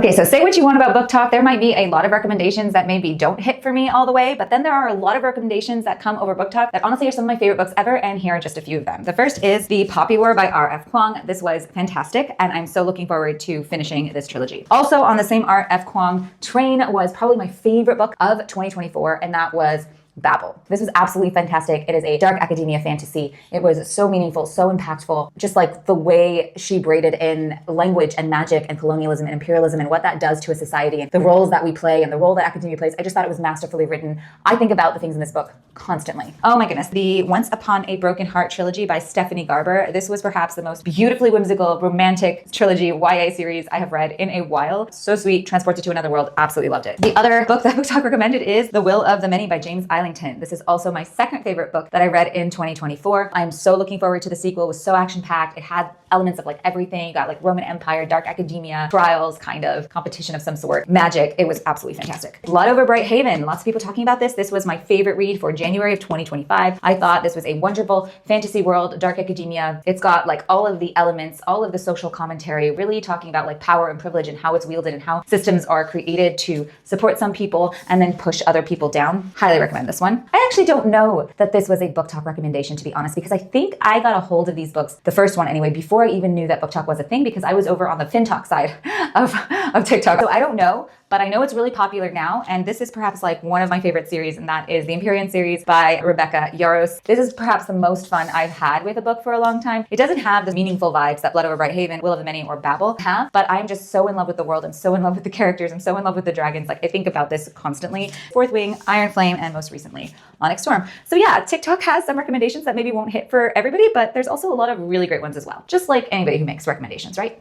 Okay, so say what you want about Book Talk. There might be a lot of recommendations that maybe don't hit for me all the way, but then there are a lot of recommendations that come over Book Talk that honestly are some of my favorite books ever, and here are just a few of them. The first is The Poppy War by R.F. Kuang. This was fantastic, and I'm so looking forward to finishing this trilogy. Also on the same R.F. Kuang train was probably my favorite book of 2024, and that was Babel. This was absolutely fantastic. It is a dark academia fantasy. It was so meaningful, so impactful. Just like the way she braided in language and magic and colonialism and imperialism and what that does to a society and the roles that we play and the role that academia plays. I just thought it was masterfully written. I think about the things in this book constantly. Oh my goodness. The Once Upon a Broken Heart trilogy by Stephanie Garber. This was perhaps the most beautifully whimsical, romantic trilogy YA series I have read in a while. So sweet, transported to another world. Absolutely loved it. The other book that Book Talk recommended is The Will of the Many by James Islington. This is also my second favorite book that I read in 2024. I'm so looking forward to the sequel. It was so action-packed. It had elements of like everything. You got like Roman Empire, dark academia, trials, kind of competition of some sort, magic. It was absolutely fantastic. Blood Over Bright Haven. Lots of people talking about this. This was my favorite read for January of 2025. I thought this was a wonderful fantasy world, dark academia. It's got like all of the elements, all of the social commentary, really talking about like power and privilege and how it's wielded and how systems are created to support some people and then push other people down. Highly recommend this one. I actually don't know that this was a Book Talk recommendation, to be honest, because I think I got a hold of these books, the first one anyway, before I even knew that Book Talk was a thing, because I was over on the FinTalk side of TikTok. So I don't know, but I know it's really popular now. And this is perhaps like one of my favorite series, and that is the Empyrean series by Rebecca Yarros. This is perhaps the most fun I've had with a book for a long time. It doesn't have the meaningful vibes that Blood Over Bright Haven, Will of the Many, or Babel have, but I'm just so in love with the world. I'm so in love with the characters. I'm so in love with the dragons. Like I think about this constantly. Fourth Wing, Iron Flame, and most recently Onyx Storm. So yeah, TikTok has some recommendations that maybe won't hit for everybody, but there's also a lot of really great ones as well. Just like anybody who makes recommendations, right?